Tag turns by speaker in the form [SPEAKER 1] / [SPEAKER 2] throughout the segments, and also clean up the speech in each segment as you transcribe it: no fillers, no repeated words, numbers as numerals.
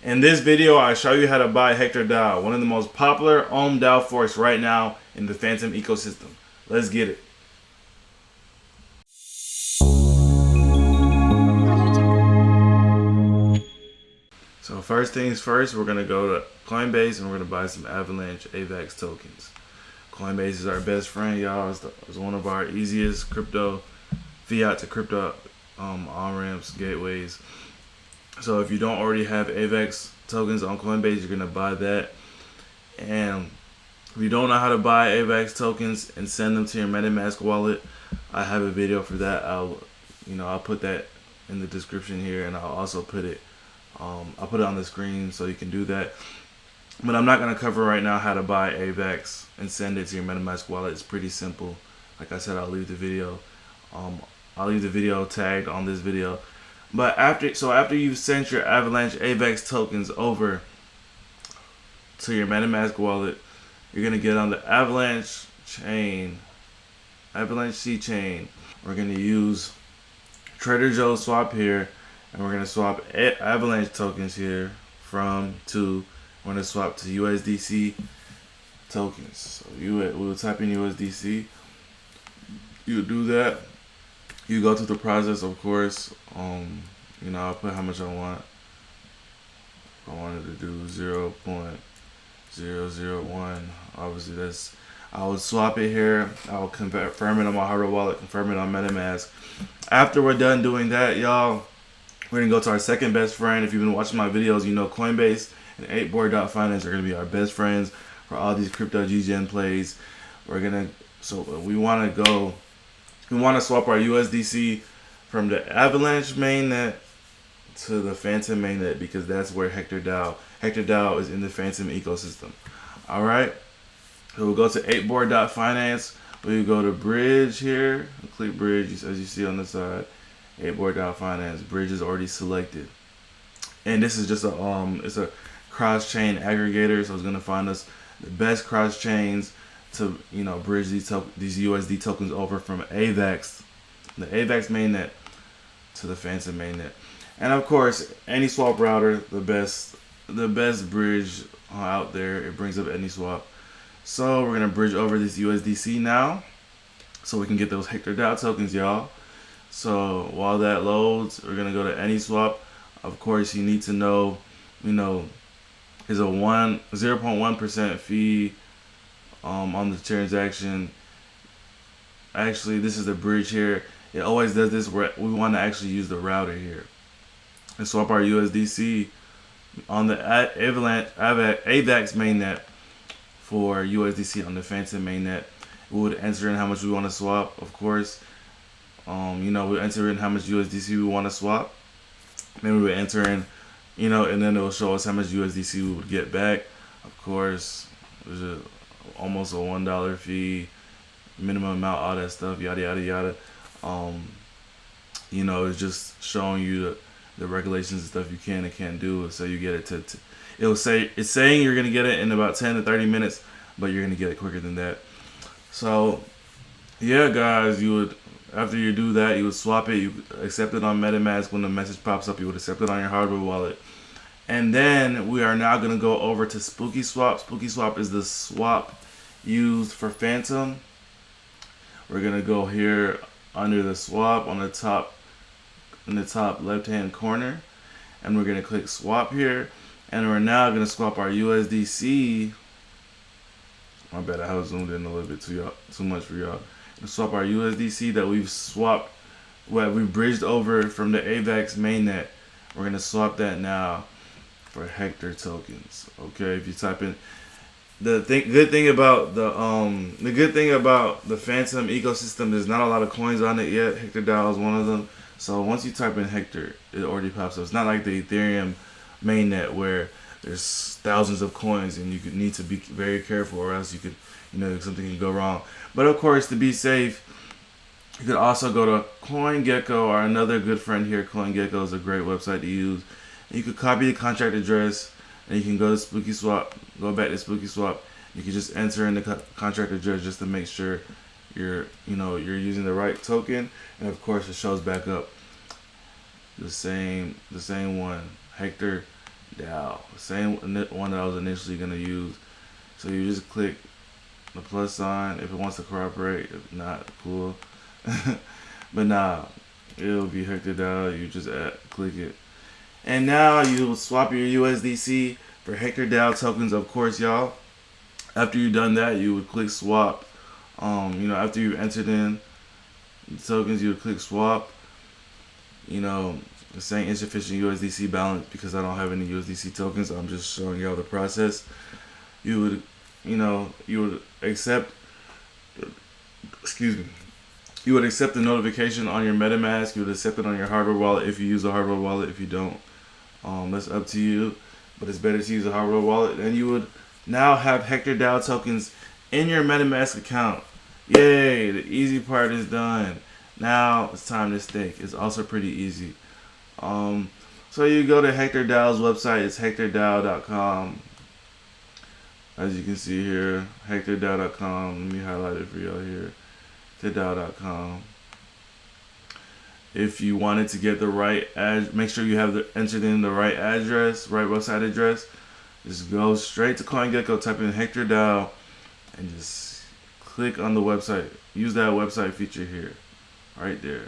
[SPEAKER 1] In this video, I show you how to buy Hector Dao, one of the most popular DAO forks right now in the Fantom ecosystem. Let's get it. So first things first, we're gonna go to Coinbase and we're gonna buy some Avalanche AVAX tokens. Coinbase is our best friend, y'all. It's one of our easiest crypto fiat to crypto on-ramps, gateways. So if you don't already have AVAX tokens on Coinbase, you're gonna buy that. And if you don't know how to buy AVAX tokens and send them to your Metamask wallet, I have a video for that. I'll put that in the description here, and I'll also put it on the screen so you can do that. But I'm not gonna cover right now how to buy AVAX and send it to your Metamask wallet. It's pretty simple. Like I said, I'll leave the video. I'll leave the video tagged on this video. But after you've sent your Avalanche AVAX tokens over to your Metamask wallet, you're gonna get on the Avalanche chain, Avalanche C chain. We're gonna use Trader Joe's swap here, and we're gonna swap Avalanche tokens here to. We're gonna swap to USDC tokens. So we'll type in USDC. You do that. You go through the process, of course. I'll put how much I want. I wanted to do 0.001. Obviously, I would swap it here. I will confirm it on my hardware wallet, confirm it on MetaMask. After we're done doing that, y'all, we're gonna go to our second best friend. If you've been watching my videos, you know Coinbase and 8board.finance are gonna be our best friends for all these crypto GGN plays. We want to swap our USDC from the Avalanche mainnet to the Fantom mainnet, because that's where Hector Dao is in the Fantom ecosystem. All right. So we'll go to 8board.finance. We go to bridge here. Click bridge, as you see on the side. 8board.finance. Bridge is already selected. And this is just it's a cross-chain aggregator, so it's gonna find us the best cross chains to bridge these USD tokens over from the AVAX mainnet to the Fantom mainnet. And of course, AnySwap router, the best bridge out there. It brings up AnySwap. So we're gonna bridge over this USDC now, so we can get those Hector Dao tokens, y'all. So while that loads, we're gonna go to AnySwap. Of course, you need to know, is a 0.1% fee on the transaction. Actually, this is the bridge here. It always does this where we want to actually use the router here and swap our USDC on the AVAX mainnet for USDC on the Fantom mainnet. We would enter in how much we want to swap, of course. We enter in how much USDC we want to swap. Then we would enter in, and then it will show us how much USDC we would get back. Of course, there's almost a $1 fee, minimum amount, all that stuff, yada yada yada. It's just showing you the regulations and stuff you can and can't do. So you get it it's saying you're gonna get it in about 10 to 30 minutes, but you're gonna get it quicker than that. So yeah, guys, after you do that, you would swap it. You accept it on MetaMask. When the message pops up, you would accept it on your hardware wallet. And then we are now going to go over to Spooky Swap. Spooky Swap is the swap used for Fantom. We're going to go here under the swap in the top left-hand corner. And we're going to click swap here. And we're now going to swap our USDC. My bad, I was zoomed in a little bit too much for y'all. Swap our USDC that we've bridged over from the AVAX mainnet. We're going to swap that now for Hector tokens. Okay, if you type in the good thing about the Fantom ecosystem, there's not a lot of coins on it yet. Hector Dao is one of them. So once you type in Hector, it already pops up. It's not like the Ethereum mainnet where there's thousands of coins and you need to be very careful, or else something can go wrong. But of course, to be safe, you could also go to CoinGecko, or another good friend here. CoinGecko is a great website to use. You could copy the contract address, and you can go to Spooky Swap, go back to Spooky Swap. You can just enter in the contract address just to make sure you're using the right token, and of course it shows back up the same one, Hector Dao, same one that I was initially gonna use. So you just click the plus sign if it wants to cooperate. If not, cool. But nah, it'll be Hector Dao. You just click it, and now you swap your USDC for Hector Dao tokens. Of course, y'all. After you've done that, you would click swap. After you entered in the tokens, you would click swap. It's saying insufficient USDC balance because I don't have any USDC tokens. I'm just showing y'all the process. You would accept. Excuse me. You would accept the notification on your Metamask. You would accept it on your hardware wallet if you use a hardware wallet. If you don't, that's up to you. But it's better to use a hardware wallet. And you would now have Hector Dao tokens in your Metamask account. Yay! The easy part is done. Now it's time to stake. It's also pretty easy. So you go to Hector Dao's website. It's hectordao.com. As you can see here, hectordao.com. Let me highlight it for y'all here. hectordao.com. If you wanted to get the right make sure you have entered in the right address, right website address. Just go straight to CoinGecko, type in Hector Dao, and just click on the website. Use that website feature here, right there.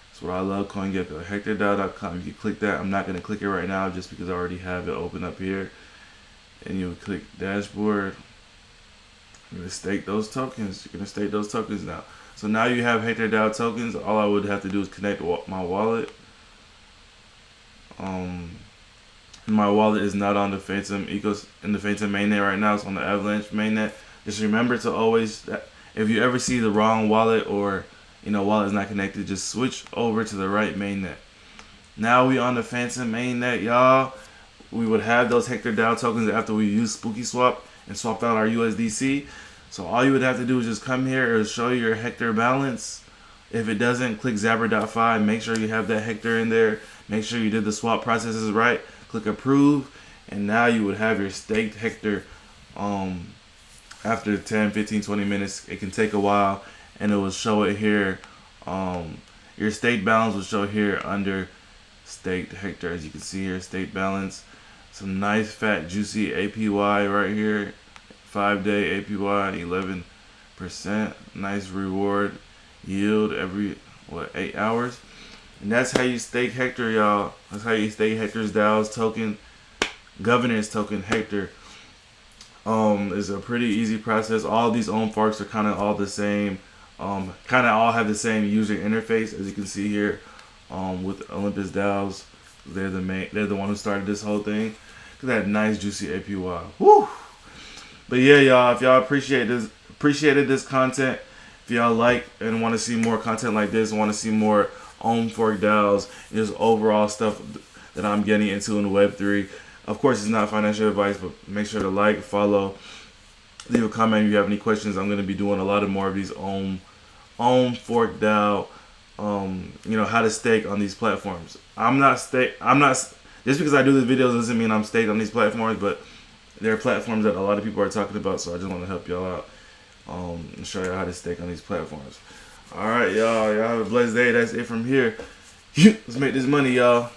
[SPEAKER 1] That's what I love, CoinGecko. HectorDao.com. You can click that. I'm not going to click it right now just because I already have it open up here. And you would click dashboard. You're going to stake those tokens. You're going to stake those tokens now. So now you have Hector Dao tokens. All I would have to do is connect my wallet. My wallet is not on the Fantom Fantom mainnet right now. It's on the Avalanche mainnet. Just remember to always, if you ever see the wrong wallet or wallet is not connected, just switch over to the right mainnet. Now we on the Fantom mainnet, y'all. We would have those Hector Dao tokens after we use Spooky Swap and swapped out our USDC. So all you would have to do is just come here and show your Hector balance. If it doesn't, click Zabber.fi. Make sure you have that Hector in there. Make sure you did the swap processes right. Click approve, and now you would have your staked Hector. After 10, 15, 20 minutes, it can take a while, and it will show it here. Your staked balance will show here under staked Hector. As you can see here, staked balance. Some nice fat juicy APY right here. 5-day APY 11%. Nice reward yield every 8 hours. And that's how you stake Hector, y'all. That's how you stake Hector's Dao's token, governance token Hector. Is a pretty easy process. All these own forks are kind of all the same. Kind of all have the same user interface, as you can see here. With Olympus DAOs, they're the one who started this whole thing. Look at that nice juicy APY. Woo! But yeah, y'all, if y'all appreciated this content, if y'all like and want to see more content like this, want to see more own fork DAOs, just overall stuff that I'm getting into in Web3. Of course, it's not financial advice, but make sure to like, follow, leave a comment if you have any questions. I'm going to be doing a lot of more of these own fork DAO, how to stake on these platforms. Just because I do these videos doesn't mean I'm staked on these platforms, but there are platforms that a lot of people are talking about, so I just want to help y'all out and show y'all how to stake on these platforms. All right, y'all have a blessed day. That's it from here. Let's make this money, y'all.